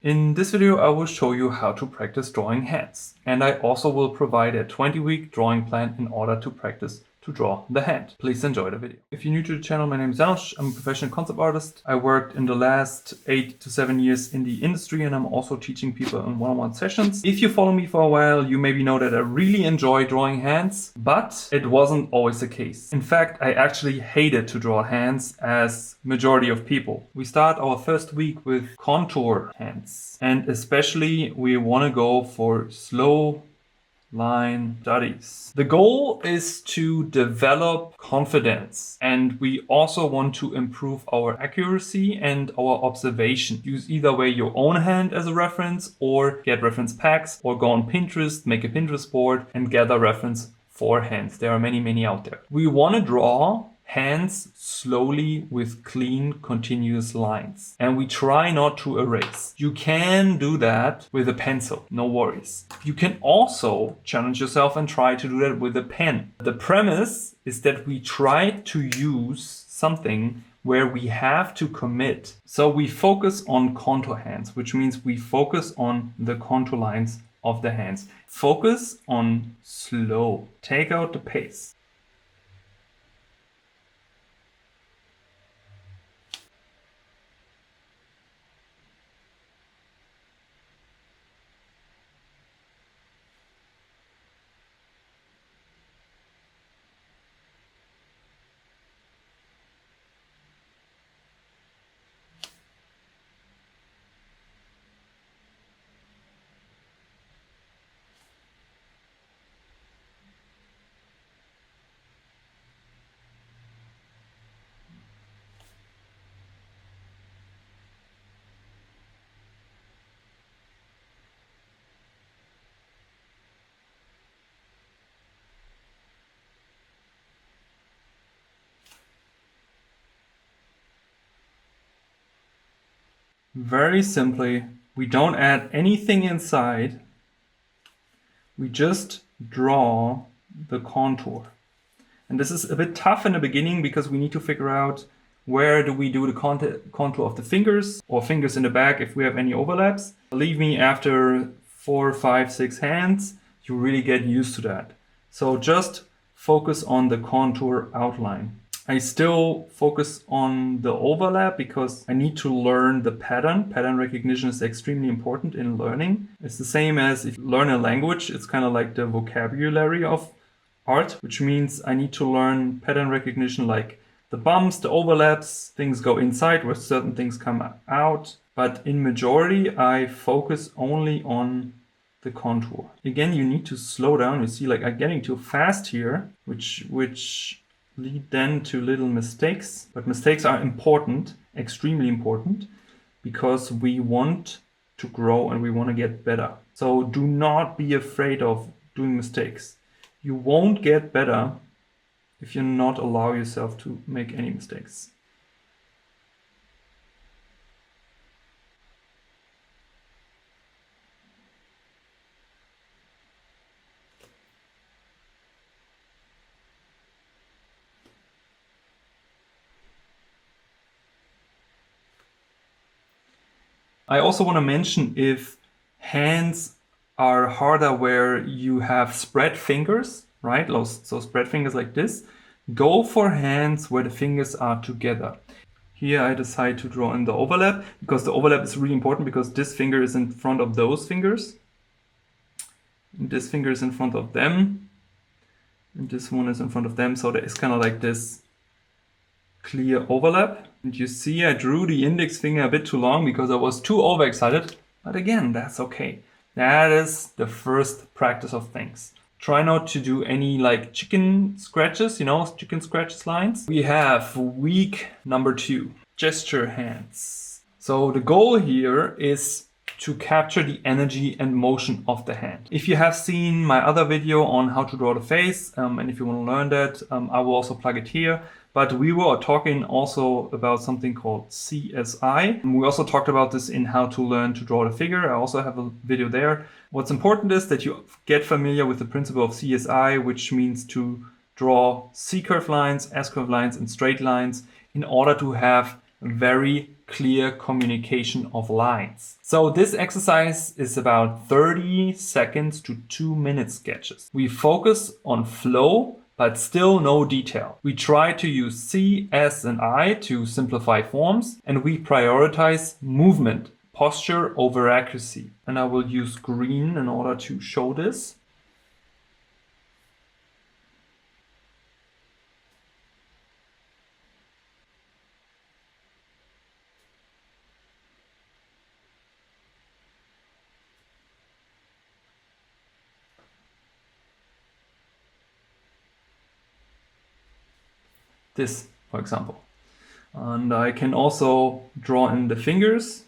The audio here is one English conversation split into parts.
In this video, I will show you how to practice drawing hands. And I also will provide a 20-week drawing plan in order to practice to draw the hand. Please enjoy the video. If you're new to the channel, my name is Janusz. I'm a professional concept artist. I worked in the last 8 to 7 years in the industry, and I'm also teaching people in one-on-one sessions. If you follow me for a while, you maybe know that I really enjoy drawing hands, but it wasn't always the case. In fact, I actually hated to draw hands as majority of people. We start our first week with contour hands, and especially we want to go for slow line studies. The goal is to develop confidence, and we also want to improve our accuracy and our observation. Use either way your own hand as a reference, or get reference packs, or go on Pinterest, make a Pinterest board and gather reference for hands. There are many out there. We want to draw hands slowly with clean, continuous lines. And we try not to erase. You can do that with a pencil, no worries. You can also challenge yourself and try to do that with a pen. The premise is that we try to use something where we have to commit. So we focus on contour hands, which means we focus on the contour lines of the hands. Focus on slow. Take out the pace. Very simply, we don't add anything inside. We just draw the contour. And this is a bit tough in the beginning because we need to figure out where do we do the contour of the fingers, or fingers in the back if we have any overlaps. Believe me, after 4, 5, 6 hands, you really get used to that. So just focus on the contour outline. I still focus on the overlap because I need to learn the pattern. Pattern recognition is extremely important in learning. It's the same as if you learn a language, it's kind of like the vocabulary of art, which means I need to learn pattern recognition, like the bumps, the overlaps, things go inside where certain things come out. But in majority, I focus only on the contour. Again, you need to slow down. You see, like I'm getting too fast here, which lead then to little mistakes. But mistakes are important, extremely important, because we want to grow and we want to get better. So do not be afraid of doing mistakes. You won't get better if you not allow yourself to make any mistakes. I also want to mention, if hands are harder where you have spread fingers, right? So spread fingers like this. Go for hands where the fingers are together. Here I decide to draw in the overlap, because the overlap is really important, because this finger is in front of those fingers. And this finger is in front of them. And this one is in front of them. So there is kind of like this clear overlap. And you see I drew the index finger a bit too long because I was too overexcited. But again, that's okay. That is the first practice of things. Try not to do any like chicken scratches, chicken scratches lines. We have week number 2, gesture hands. So the goal here is to capture the energy and motion of the hand. If you have seen my other video on how to draw the face, and if you want to learn that, I will also plug it here. But we were talking also about something called CSI. We also talked about this in how to learn to draw the figure. I also have a video there. What's important is that you get familiar with the principle of CSI, which means to draw C-curve lines, S-curve lines, and straight lines in order to have very clear communication of lines. So this exercise is about 30 seconds to 2-minute sketches. We focus on flow, but still no detail. We try to use C, S, and I to simplify forms, and we prioritize movement, posture over accuracy. And I will use green in order to show this. This, for example. And I can also draw in the fingers.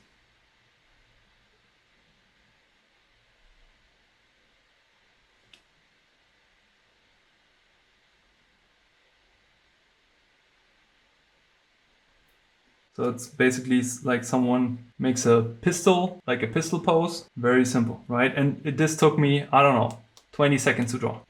So it's basically like someone makes a pistol, like a pistol pose. Very simple, right? And this took me, I don't know, 20 seconds to draw.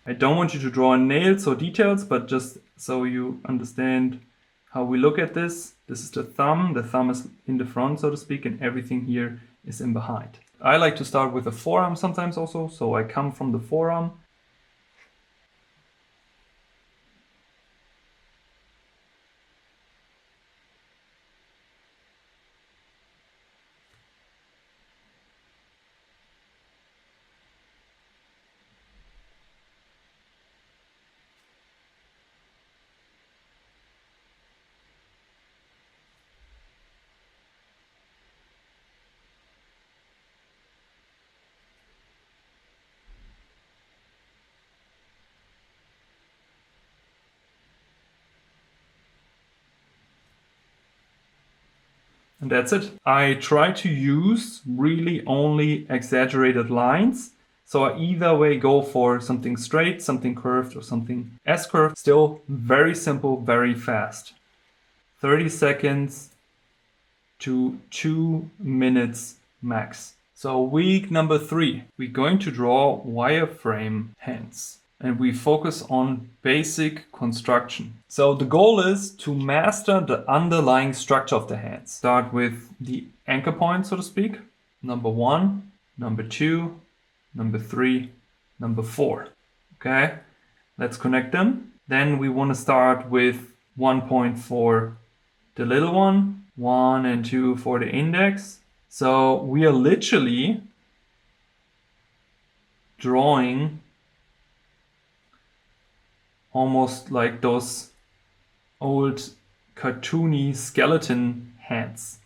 I don't want you to draw in nails or details, but just so you understand how we look at this. This is the thumb. The thumb is in the front, so to speak, and everything here is in behind. I like to start with the forearm sometimes also, so I come from the forearm. And that's it. I try to use really only exaggerated lines. So I either way go for something straight, something curved, or something S-curved. Still very simple, very fast. 30 seconds to 2 minutes max. So week number 3, we're going to draw wireframe hands. And we focus on basic construction. So the goal is to master the underlying structure of the hands. Start with the anchor point, so to speak. Number 1, number 2, number 3, number 4. Okay, let's connect them. Then we want to start with 1 point for the little one, 1 and 2 for the index. So we are literally drawing almost like those old cartoony skeleton hands.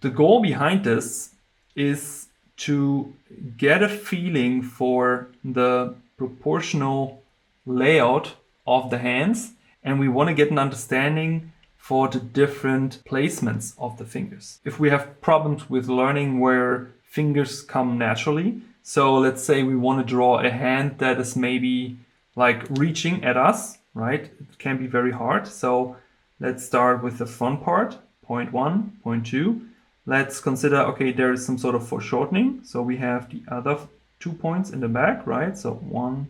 The goal behind this is to get a feeling for the proportional layout of the hands, and we want to get an understanding for the different placements of the fingers. If we have problems with learning where fingers come naturally, so let's say we want to draw a hand that is maybe like reaching at us, right? It can be very hard. So let's start with the front part, point 1, point 2. Let's consider, okay, there is some sort of foreshortening. So we have the other 2 points in the back, right? So 1,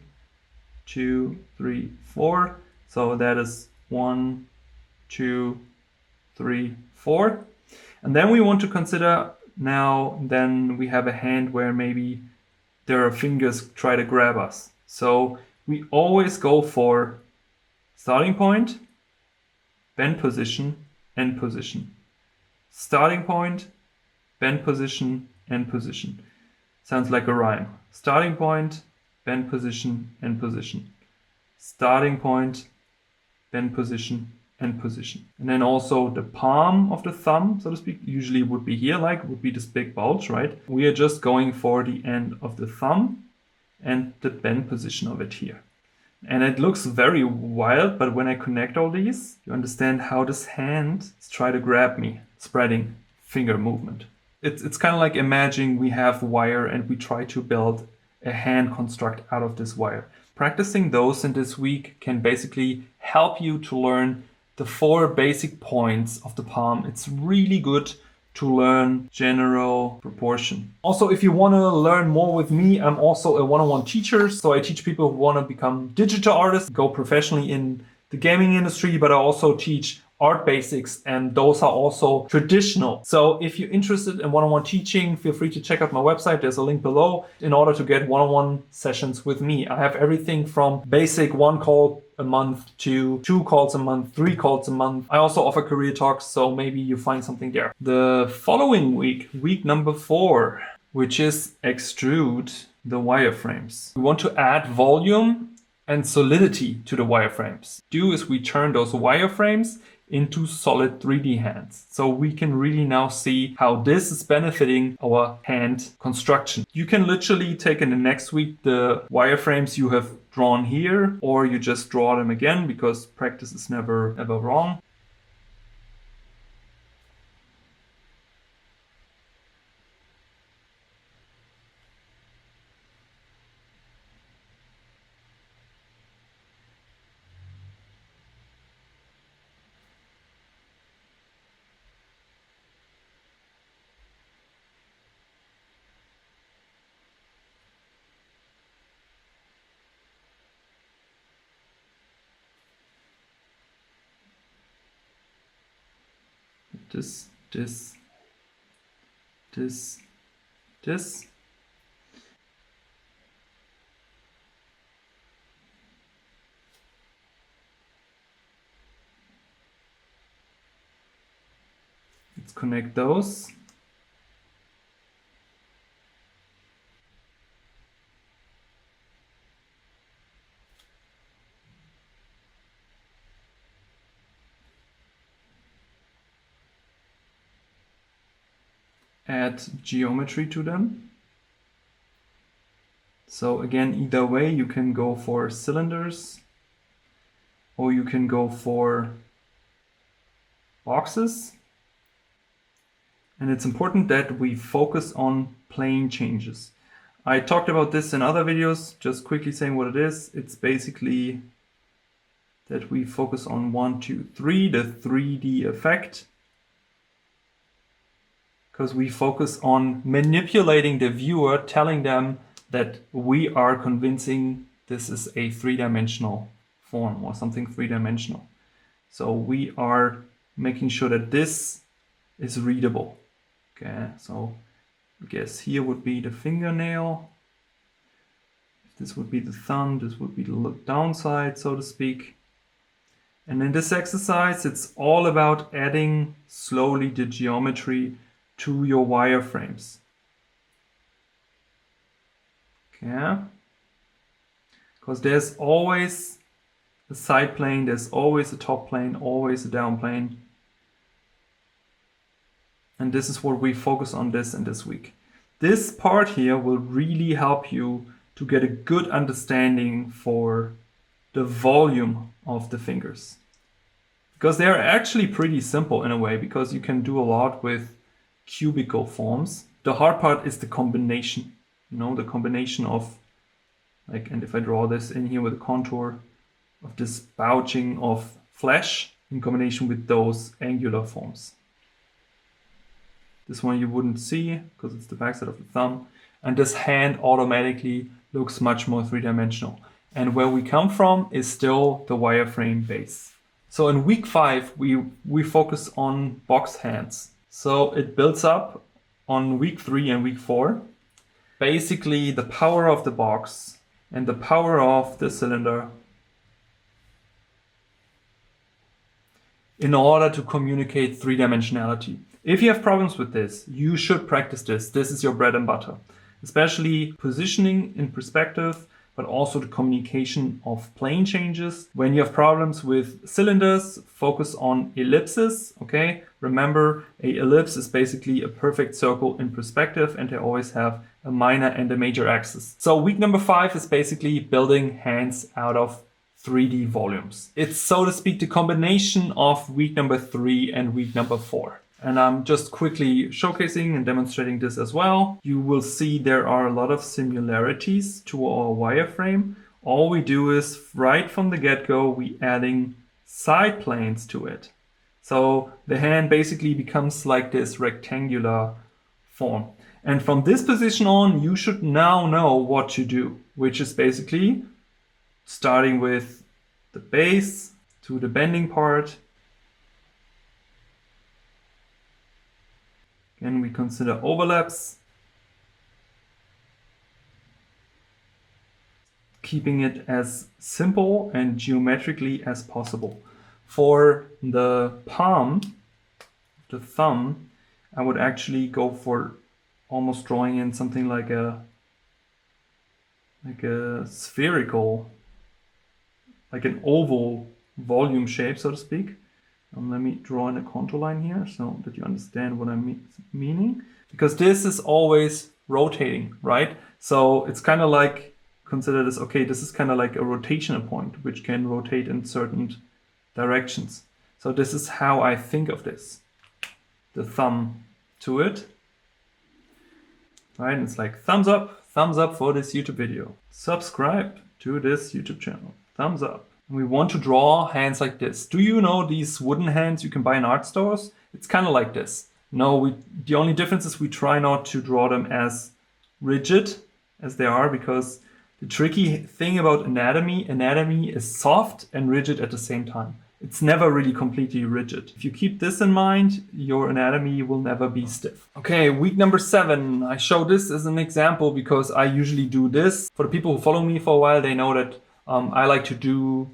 2, 3, 4. So that is 1, 2, 3, 4. And then we want to consider now, then we have a hand where maybe there are fingers try to grab us. So we always go for starting point, bend position, end position. Starting point, bend position, end position. Sounds like a rhyme. Starting point, bend position, end position. Starting point, bend position, end position. And then also the palm of the thumb, so to speak, usually would be here, like would be this big bulge, right? We are just going for the end of the thumb and the bend position of it here. And it looks very wild, but when I connect all these, you understand how this hand is trying to grab me, spreading finger movement. It's kind of like imagining we have wire and we try to build a hand construct out of this wire. Practicing those in this week can basically help you to learn the 4 basic points of the palm. It's really good to learn general proportion. Also, if you want to learn more with me, I'm also a one-on-one teacher. So I teach people who want to become digital artists, go professionally in the gaming industry, but I also teach art basics, and those are also traditional. So if you're interested in one-on-one teaching, feel free to check out my website. There's a link below in order to get one-on-one sessions with me. I have everything from basic 1 call a month to 2 calls a month, 3 calls a month. I also offer career talks, so maybe you find something there. The following week, week number 4, which is extrude the wireframes. We want to add volume and solidity to the wireframes. Do is we turn those wireframes into solid 3D hands. So we can really now see how this is benefiting our hand construction. You can literally take in the next week the wireframes you have drawn here, or you just draw them again, because practice is never ever wrong. This. Let's connect those. Add geometry to them. So again, either way, you can go for cylinders or you can go for boxes. And it's important that we focus on plane changes. I talked about this in other videos, just quickly saying what it is. It's basically that we focus on 1, 2, 3, the 3D effect. Because we focus on manipulating the viewer, telling them that we are convincing this is a 3-dimensional form or something 3-dimensional. So we are making sure that this is readable. Okay, so I guess here would be the fingernail. This would be the thumb, this would be the downside, so to speak. And in this exercise, it's all about adding slowly the geometry to your wireframes. Okay, because there's always a side plane, there's always a top plane, always a down plane. And this is what we focus on this in this week. This part here will really help you to get a good understanding for the volume of the fingers. Because they are actually pretty simple in a way, because you can do a lot with cubical forms. The hard part is the combination, the combination of, like, and if I draw this in here with a contour of this bouching of flesh in combination with those angular forms. This one you wouldn't see because it's the backside of the thumb. And this hand automatically looks much more 3-dimensional. And where we come from is still the wireframe base. So in week 5, we focus on box hands. So it builds up on week 3 and week 4. Basically the power of the box and the power of the cylinder in order to communicate 3-dimensionality. If you have problems with this, you should practice this. This is your bread and butter, especially positioning in perspective, but also the communication of plane changes. When you have problems with cylinders, focus on ellipses, okay? Remember, a ellipse is basically a perfect circle in perspective, and they always have a minor and a major axis. So week number 5 is basically building hands out of 3D volumes. It's, so to speak, the combination of week number 3 and week number 4. And I'm just quickly showcasing and demonstrating this as well. You will see there are a lot of similarities to our wireframe. All we do is right from the get-go, we adding side planes to it. So the hand basically becomes like this rectangular form. And from this position on, you should now know what to do, which is basically starting with the base to the bending part. Again, we consider overlaps, keeping it as simple and geometrically as possible. For the palm, the thumb, I would actually go for almost drawing in something like a spherical, like an oval volume shape, so to speak. Let me draw in a contour line here so that you understand what I'm meaning. Because this is always rotating, right? So it's kind of like, consider this, okay, this is kind of like a rotational point, which can rotate in certain directions. So this is how I think of this. The thumb to it. Right, and it's like thumbs up for this YouTube video. Subscribe to this YouTube channel. Thumbs up. We want to draw hands like this. Do you know these wooden hands you can buy in art stores? It's kind of like this. No, the only difference is we try not to draw them as rigid as they are, because the tricky thing about anatomy is soft and rigid at the same time. It's never really completely rigid. If you keep this in mind, your anatomy will never be stiff. Okay, week number 7. I show this as an example because I usually do this. For the people who follow me for a while, they know that I like to do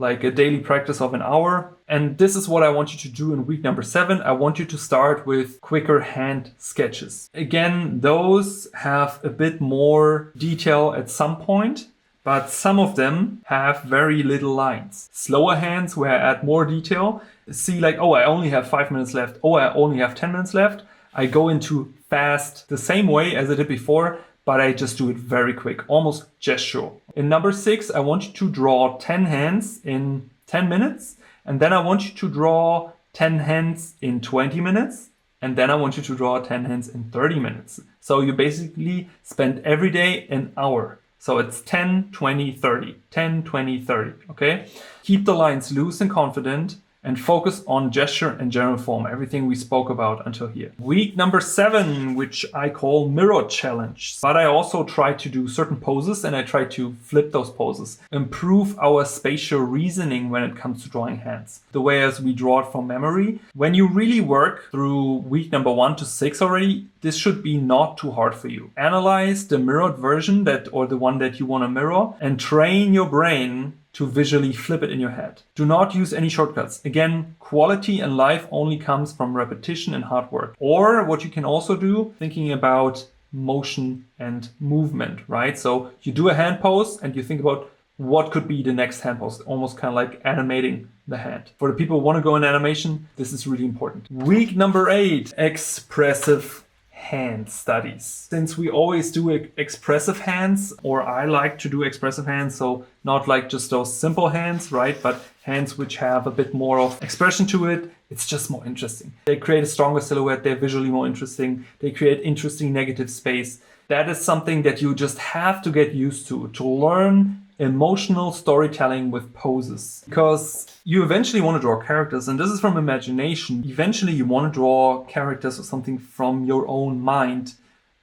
like a daily practice of an hour. And this is what I want you to do in week number 7. I want you to start with quicker hand sketches. Again, those have a bit more detail at some point, but some of them have very little lines. Slower hands where I add more detail, see like, oh, I only have 5 minutes left. Oh, I only have 10 minutes left. I go into fast the same way as I did before, but I just do it very quick, almost gestural. In number 6, I want you to draw 10 hands in 10 minutes. And then I want you to draw 10 hands in 20 minutes. And then I want you to draw 10 hands in 30 minutes. So you basically spend every day an hour. So it's 10, 20, 30, 10, 20, 30, okay? Keep the lines loose and confident and focus on gesture and general form, everything we spoke about until here. Week number 7, which I call mirror challenge. But I also try to do certain poses and I try to flip those poses. Improve our spatial reasoning when it comes to drawing hands. The way as we draw it from memory. When you really work through week number 1 to 6 already, this should be not too hard for you. Analyze the mirrored version or the one that you want to mirror and train your brain to visually flip it in your head. Do not use any shortcuts. Again, quality in life only comes from repetition and hard work. Or what you can also do, thinking about motion and movement, right? So you do a hand pose and you think about what could be the next hand pose, almost kind of like animating the hand. For the people who want to go in animation, this is really important. Week number 8, expressive hand studies. Since we always do expressive hands, or I like to do expressive hands, so not like just those simple hands, right? But hands which have a bit more of expression to it, it's just more interesting. They create a stronger silhouette, they're visually more interesting, they create interesting negative space. That is something that you just have to get used to learn emotional storytelling with poses. Because you eventually want to draw characters, and this is from imagination. Eventually you want to draw characters or something from your own mind,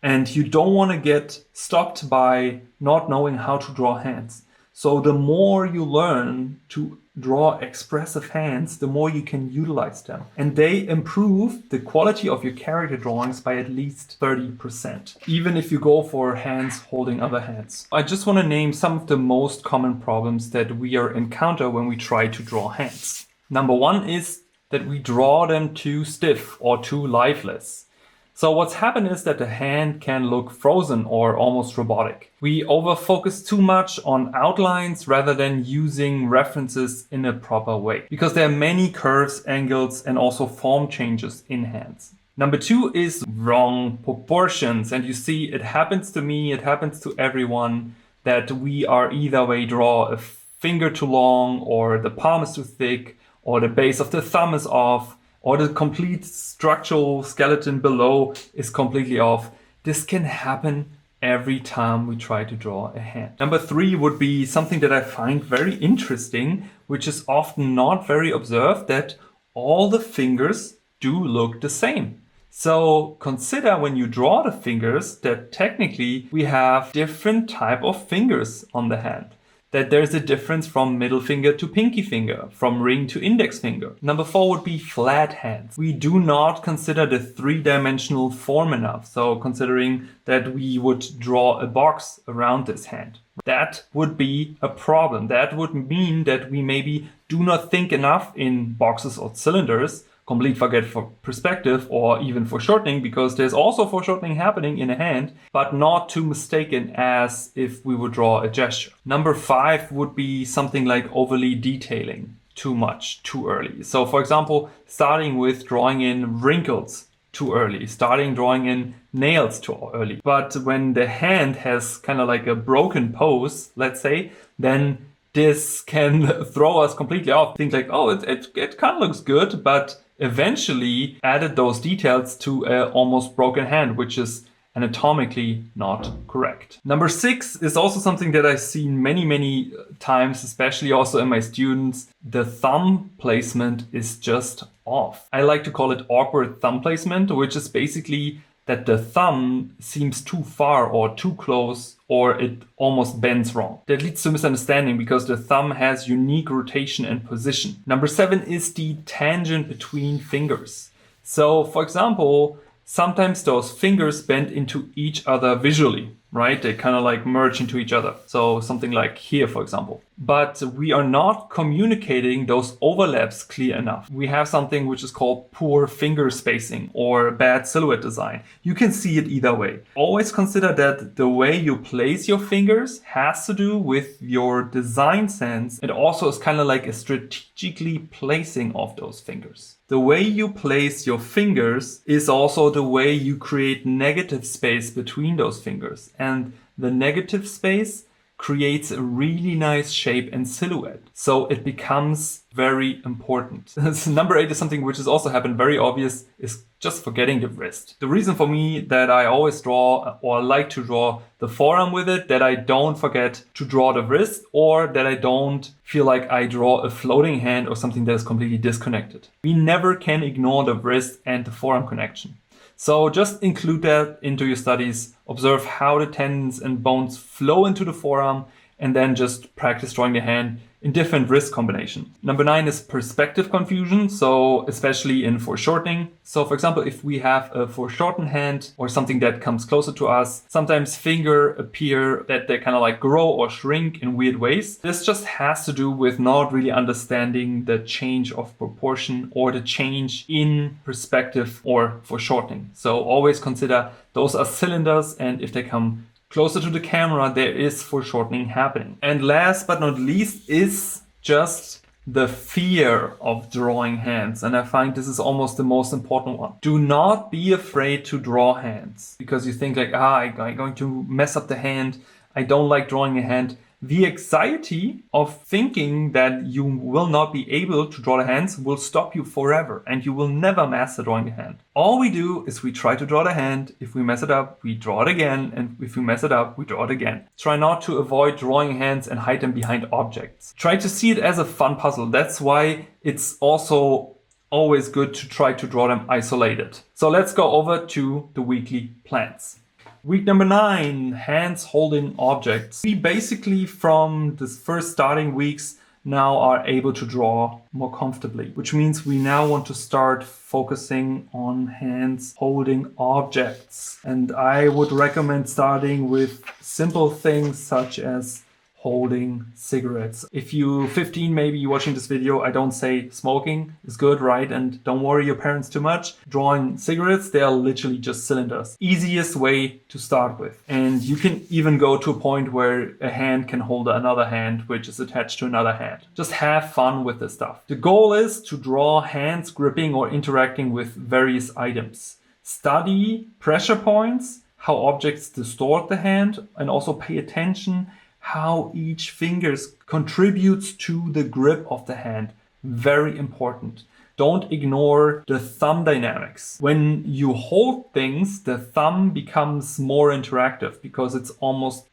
and you don't want to get stopped by not knowing how to draw hands. So the more you learn to draw expressive hands, the more you can utilize them. And they improve the quality of your character drawings by at least 30%, even if you go for hands holding other hands. I just want to name some of the most common problems that we encounter when we try to draw hands. Number 1 is that we draw them too stiff or too lifeless. So what's happened is that the hand can look frozen or almost robotic. We overfocus too much on outlines rather than using references in a proper way, because there are many curves, angles, and also form changes in hands. Number 2 is wrong proportions. And you see, it happens to me, it happens to everyone, that we are either way draw a finger too long, or the palm is too thick, or the base of the thumb is off, or the complete structural skeleton below is completely off. This can happen every time we try to draw a hand. Number 3 would be something that I find very interesting, which is often not very observed, that all the fingers do look the same. So consider when you draw the fingers that technically we have different type of fingers on the hand. That there's a difference from middle finger to pinky finger, from ring to index finger. Number 4 would be flat hands. We do not consider the 3-dimensional form enough. So considering that we would draw a box around this hand, that would be a problem. That would mean that we maybe do not think enough in boxes or cylinders, complete forget for perspective, or even foreshortening, because there's also foreshortening happening in a hand, but not too mistaken as if we would draw a gesture. Number 5 would be something like overly detailing too much, too early. So for example, starting with drawing in wrinkles too early, starting drawing in nails too early. But when the hand has kind of like a broken pose, let's say, then this can throw us completely off. Think like, oh, it kind of looks good, but eventually added those details to an almost broken hand, which is anatomically not correct. Number 6 is also something that I've seen many times, especially also in my students. The thumb placement is just off. I like to call it awkward thumb placement, which is basically that the thumb seems too far or too close, or it almost bends wrong. That leads to misunderstanding because the thumb has unique rotation and position. Number 7 is the tangent between fingers. So for example, sometimes those fingers bend into each other visually, right? They kind of like merge into each other. So something like here, for example. But we are not communicating those overlaps clear enough. We have something which is called poor finger spacing or bad silhouette design. You can see it either way. Always consider that the way you place your fingers has to do with your design sense. It also is kind of like a strategically placing of those fingers. The way you place your fingers is also the way you create negative space between those fingers. And the negative space creates a really nice shape and silhouette. So it becomes very important. Number 8 is something which has also happened very obvious, is just forgetting the wrist. The reason for me that I always draw or like to draw the forearm with it, that I don't forget to draw the wrist, or that I don't feel like I draw a floating hand or something that is completely disconnected. We never can ignore the wrist and the forearm connection. So just include that into your studies, observe how the tendons and bones flow into the forearm, and then just practice drawing the hand in different wrist combinations. Number 9 is perspective confusion, so especially in foreshortening. So for example, if we have a foreshortened hand or something that comes closer to us, sometimes fingers appear that they kind of like grow or shrink in weird ways. This just has to do with not really understanding the change of proportion or the change in perspective or foreshortening. So always consider those are cylinders, and if they come closer to the camera, there is foreshortening happening. And last but not least is just the fear of drawing hands. And I find this is almost the most important one. Do not be afraid to draw hands because you think like, I'm going to mess up the hand. I don't like drawing a hand. The anxiety of thinking that you will not be able to draw the hands will stop you forever, and you will never master drawing the hand. All we do is we try to draw the hand. If we mess it up, we draw it again. And if we mess it up, we draw it again. Try not to avoid drawing hands and hide them behind objects. Try to see it as a fun puzzle. That's why it's also always good to try to draw them isolated. So let's go over to the weekly plans. Week number 9, hands holding objects. We basically from the first starting weeks now are able to draw more comfortably, which means we now want to start focusing on hands holding objects. And I would recommend starting with simple things such as holding cigarettes. If you're 15, maybe you're watching this video, I don't say smoking is good, right? And don't worry your parents too much. Drawing cigarettes, they are literally just cylinders. Easiest way to start with. And you can even go to a point where a hand can hold another hand, which is attached to another hand. Just have fun with this stuff. The goal is to draw hands gripping or interacting with various items. Study pressure points, how objects distort the hand, and also pay attention how each finger contributes to the grip of the hand. Very important. Don't ignore the thumb dynamics. When you hold things, the thumb becomes more interactive because it's almost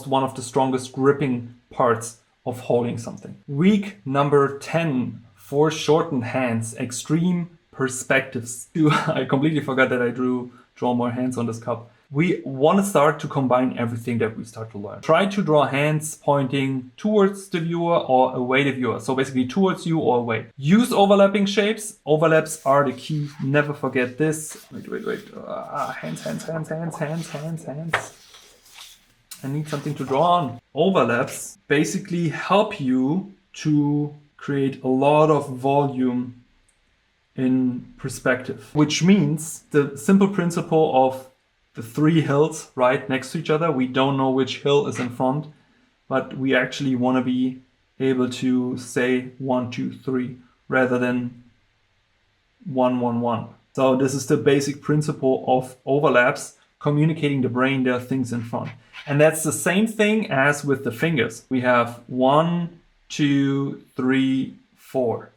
one of the strongest gripping parts of holding something. Week number 10, foreshortened hands, extreme perspectives. I completely forgot that I draw more hands on this cup. We want to start to combine everything that we start to learn. Try to draw hands pointing towards the viewer or away the viewer. So basically towards you or away. Use overlapping shapes. Overlaps are the key. Never forget this. Wait. Hands. I need something to draw on. Overlaps basically help you to create a lot of volume in perspective, which means the simple principle of the three hills right next to each other. We don't know which hill is in front, but we actually want to be able to say 1, 2, 3 rather than 1, 1, 1. So this is the basic principle of overlaps, communicating the brain there are things in front. And that's the same thing as with the fingers. We have 1, 2, 3, 4,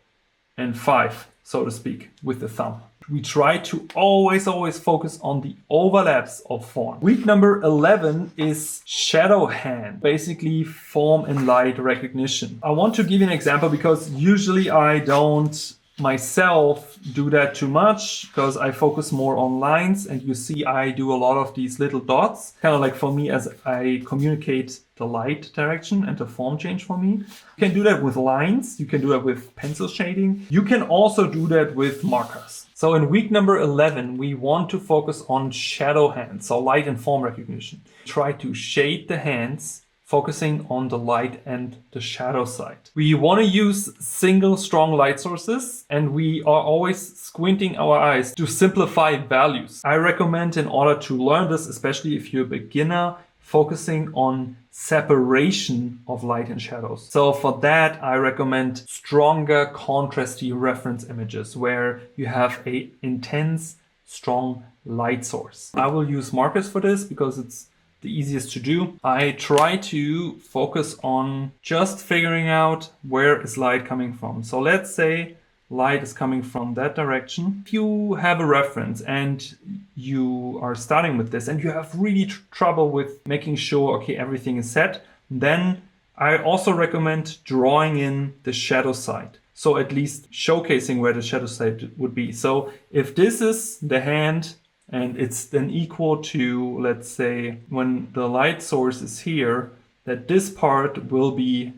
and 5, so to speak, with the thumb. We try to always focus on the overlaps of form. Week number 11 is shadow hand, basically form and light recognition. I want to give you an example because usually I don't myself do that too much because I focus more on lines, and you see I do a lot of these little dots, kind of like for me as I communicate the light direction and the form change for me. You can do that with lines, you can do that with pencil shading, you can also do that with markers. So in week number 11, we want to focus on shadow hands, so light and form recognition. Try to shade the hands, focusing on the light and the shadow side. We want to use single strong light sources, and we are always squinting our eyes to simplify values. I recommend, in order to learn this, especially if you're a beginner, focusing on separation of light and shadows. So for that, I recommend stronger contrasty reference images where you have a intense, strong light source. I will use markers for this because it's the easiest to do. I try to focus on just figuring out where is light coming from. So let's say light is coming from that direction. If you have a reference and you are starting with this and you have really trouble with making sure, okay, everything is set, then I also recommend drawing in the shadow side. So at least showcasing where the shadow side would be. So if this is the hand, and it's then equal to, let's say, when the light source is here, that this part will be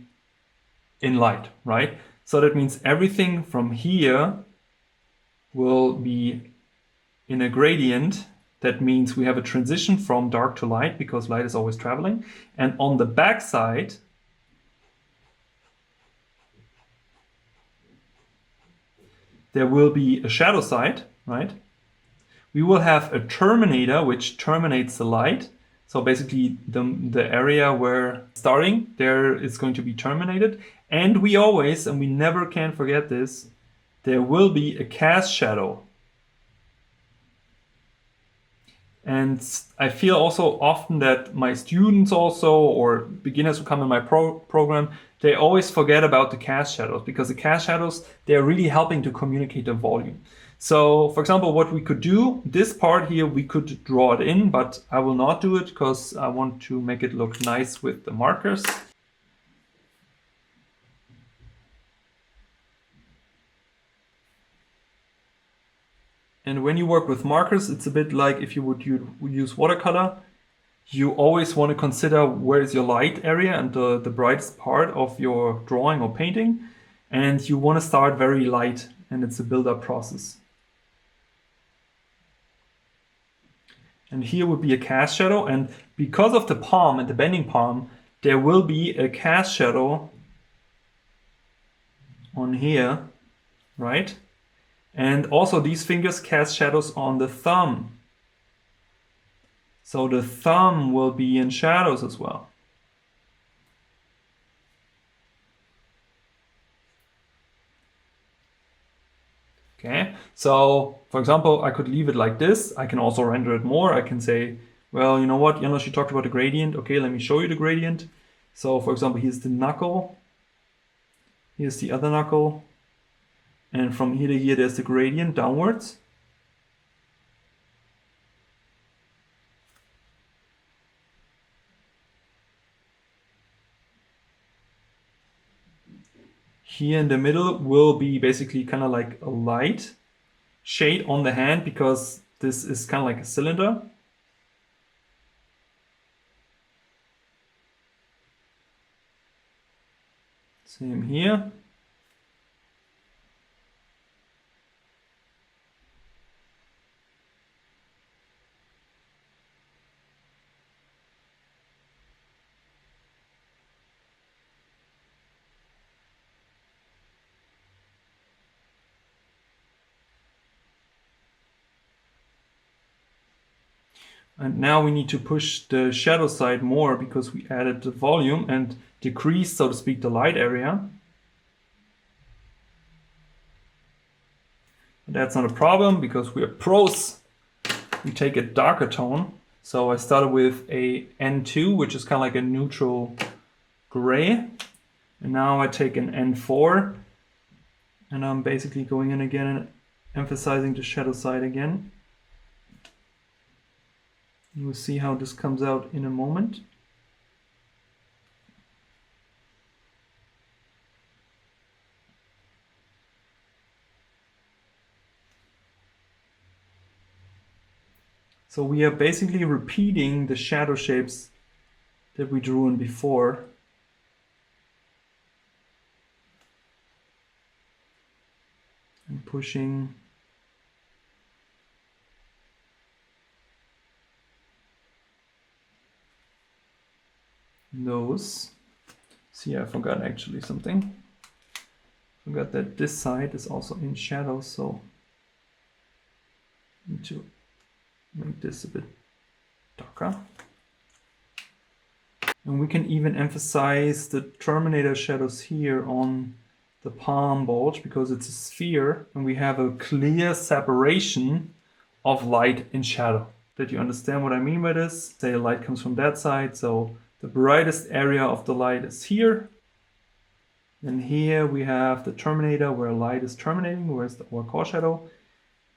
in light, right? So that means everything from here will be in a gradient. That means we have a transition from dark to light because light is always traveling. And on the back side, there will be a shadow side, right? We will have a terminator which terminates the light. So basically the area where starting there is going to be terminated. And we always, and we never can forget this, there will be a cast shadow. And I feel also often that my students also, or beginners who come in my program, they always forget about the cast shadows, because the cast shadows, they're really helping to communicate the volume. So for example, what we could do, this part here, we could draw it in, but I will not do it because I want to make it look nice with the markers. And when you work with markers, it's a bit like if you would use watercolor. You always want to consider where is your light area and the brightest part of your drawing or painting. And you want to start very light, and it's a build-up process. And here would be a cast shadow, and because of the palm and the bending palm, there will be a cast shadow on here, right? And also these fingers cast shadows on the thumb. So the thumb will be in shadows as well. Okay, so for example, I could leave it like this. I can also render it more. I can say, well, you know what, Janos, you talked about the gradient. Okay, let me show you the gradient. So for example, here's the knuckle, here's the other knuckle, and from here to here there's the gradient downwards. Here in the middle will be basically kind of like a light shade on the hand, because this is kind of like a cylinder. Same here. And now we need to push the shadow side more because we added the volume and decreased, so to speak, the light area. But that's not a problem because we are pros. We take a darker tone. So I started with a N2, which is kind of like a neutral gray. And now I take an N4 and I'm basically going in again and emphasizing the shadow side again. We'll see how this comes out in a moment. So we are basically repeating the shadow shapes that we drew in before. And pushing those. See, I forgot actually something. Forgot that this side is also in shadow, so I need to make this a bit darker. And we can even emphasize the terminator shadows here on the palm bulge because it's a sphere and we have a clear separation of light and shadow. Did you understand what I mean by this? Say light comes from that side, so the brightest area of the light is here. And here we have the terminator where light is terminating, where's our core shadow.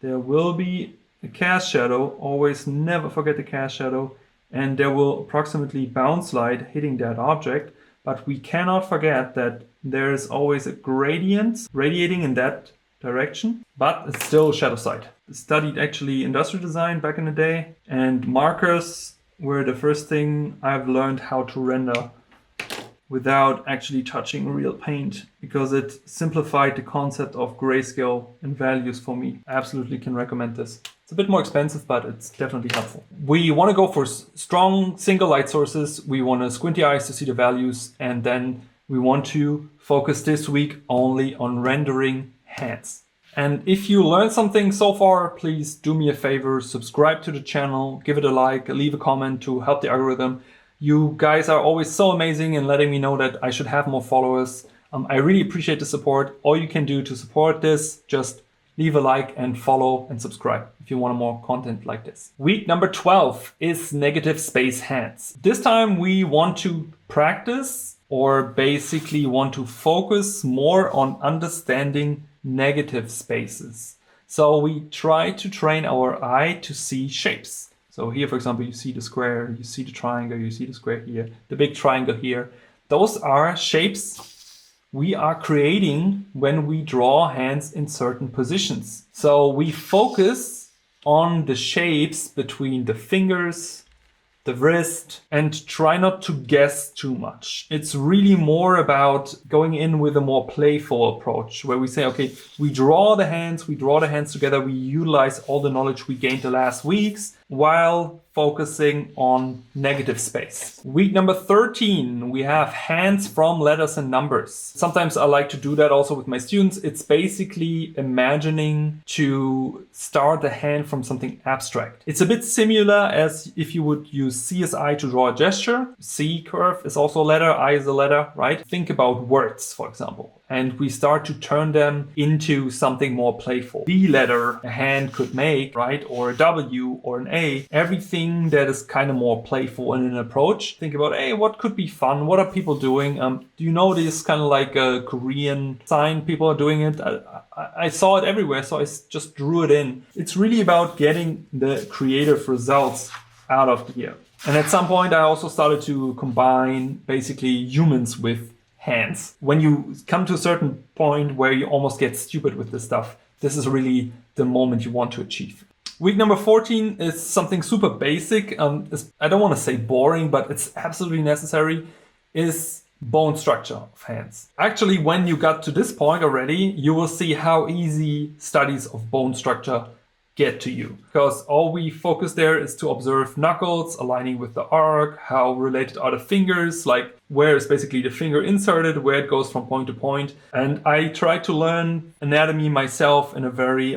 There will be a cast shadow, always never forget the cast shadow, and there will approximately bounce light hitting that object, but we cannot forget that there is always a gradient radiating in that direction, but it's still shadow side. I studied actually industrial design back in the day, and markers were the first thing I've learned how to render without actually touching real paint, because it simplified the concept of grayscale and values for me. I absolutely can recommend this. It's a bit more expensive, but it's definitely helpful. We want to go for strong single light sources. We want to squint the eyes to see the values, and then we want to focus this week only on rendering hands. And if you learned something so far, please do me a favor, subscribe to the channel, give it a like, leave a comment to help the algorithm. You guys are always so amazing in letting me know that I should have more followers. I really appreciate the support. All you can do to support this, just leave a like and follow and subscribe if you want more content like this. Week number 12 is negative space hands. This time we want to practice, or basically want to focus more on understanding negative spaces. So we try to train our eye to see shapes. So here, for example, you see the square, you see the triangle, you see the square here, the big triangle here. Those are shapes we are creating when we draw hands in certain positions. So we focus on the shapes between the fingers, the wrist, and try not to guess too much. It's really more about going in with a more playful approach where we say, okay, we draw the hands together, we utilize all the knowledge we gained the last weeks while focusing on negative space. Week number 13, we have hands from letters and numbers. Sometimes I like to do that also with my students. It's basically imagining to start the hand from something abstract. It's a bit similar as if you would use CSI to draw a gesture. C curve is also a letter, I is a letter, right? Think about words, for example. and we start to turn them into something more playful. The letter a hand could make, right? Or a W or an A, everything that is kind of more playful in an approach. Think about, hey, what could be fun? What are people doing? Do you know this kind of like a Korean sign? People are doing it. I saw it everywhere, so I just drew it in. It's really about getting the creative results out of here. And at some point, I also started to combine basically humans with hands. When you come to a certain point where you almost get stupid with this stuff, this is really the moment you want to achieve. Week number 14 is something super basic. I don't want to say boring, but it's absolutely necessary, is bone structure of hands. Actually, when you got to this point already, you will see how easy studies of bone structure get to you, because all we focus there is to observe knuckles aligning with the arc, how related are the fingers, like where is basically the finger inserted, where it goes from point to point. And I tried to learn anatomy myself in a very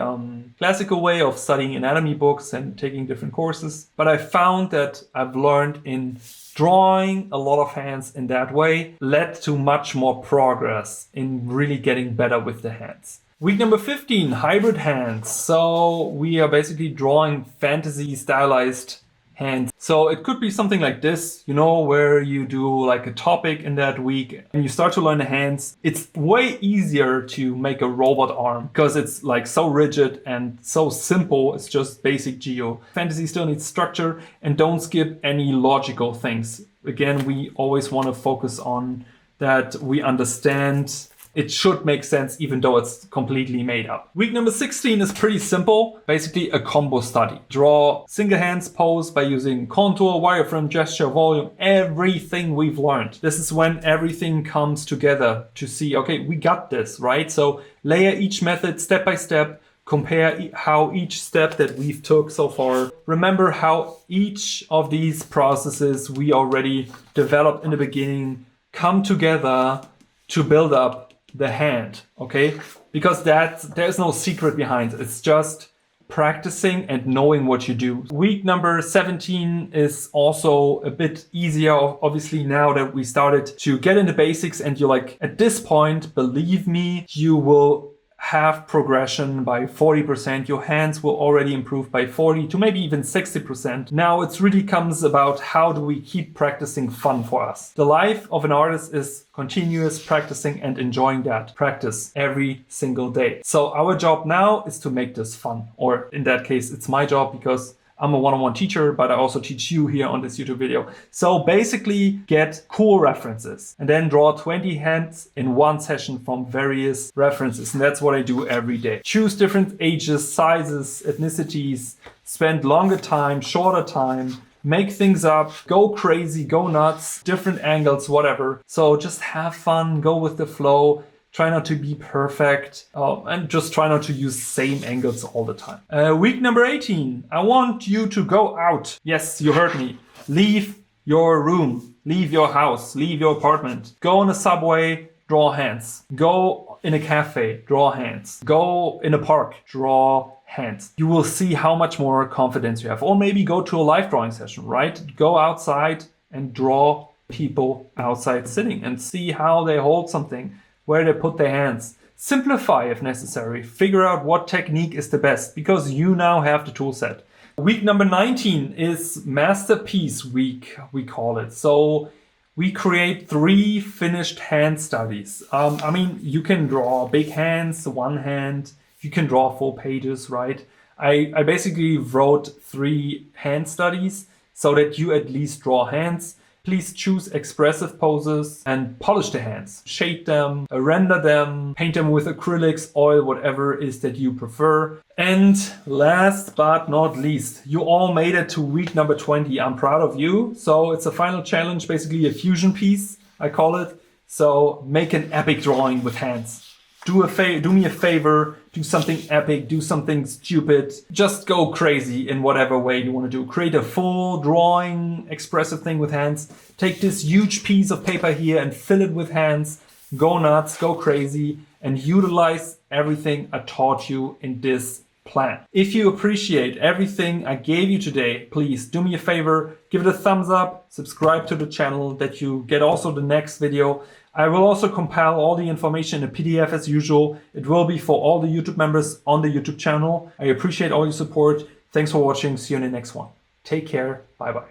classical way of studying anatomy books and taking different courses. But I found that I've learned in drawing a lot of hands in that way led to much more progress in really getting better with the hands. Week number 15, hybrid hands. So we are basically drawing fantasy stylized hands. So it could be something like this, where you do like a topic in that week and you start to learn the hands. It's way easier to make a robot arm because it's like so rigid and so simple. It's just basic geo. Fantasy still needs structure, and don't skip any logical things. Again, we always want to focus on that we understand it should make sense even though it's completely made up. Week number 16 is pretty simple. Basically a combo study. Draw single hands pose by using contour, wireframe, gesture, volume, everything we've learned. This is when everything comes together to see, okay, we got this, right? So layer each method step by step, compare how each step that we've took so far. Remember how each of these processes we already developed in the beginning come together to build up the hand, okay? Because there's no secret behind it. It's just practicing and knowing what you do. Week number 17 is also a bit easier, obviously, now that we started to get in the basics, and you're like, at this point, believe me, you will have progression by 40%. Your hands will already improve by 40 to maybe even 60%. Now it really comes about how do we keep practicing fun for us. The life of an artist is continuous practicing and enjoying that practice every single day. So our job now is to make this fun, or in that case, it's my job because I'm a one-on-one teacher, but I also teach you here on this YouTube video. So basically get cool references and then draw 20 hands in one session from various references. And that's what I do every day. Choose different ages, sizes, ethnicities, spend longer time, shorter time, make things up, go crazy, go nuts, different angles, whatever. So just have fun, go with the flow. Try not to be perfect, and just try not to use same angles all the time. Week number 18, I want you to go out. Yes, you heard me. Leave your room, leave your house, leave your apartment. Go on a subway, draw hands. Go in a cafe, draw hands. Go in a park, draw hands. You will see how much more confidence you have. Or maybe go to a live drawing session, right? Go outside and draw people outside sitting and see how they hold something, where they put their hands. Simplify if necessary. Figure out what technique is the best, because you now have the tool set. Week number 19 is Masterpiece Week, we call it. So we create 3 finished hand studies. You can draw big hands, one hand. You can draw full pages, right? I basically wrote 3 hand studies so that you at least draw hands. Please choose expressive poses and polish the hands. Shade them, render them, paint them with acrylics, oil, whatever it is that you prefer. And last but not least, you all made it to week number 20. I'm proud of you. So it's a final challenge, basically a fusion piece, I call it. So make an epic drawing with hands. Do me a favor, do something epic, do something stupid. Just go crazy in whatever way you want to do. Create a full drawing, expressive thing with hands. Take this huge piece of paper here and fill it with hands. Go nuts, go crazy, and utilize everything I taught you in this plan. If you appreciate everything I gave you today, please do me a favor, give it a thumbs up, subscribe to the channel that you get also the next video. I will also compile all the information in a PDF as usual. It will be for all the YouTube members on the YouTube channel. I appreciate all your support. Thanks for watching. See you in the next one. Take care. Bye bye.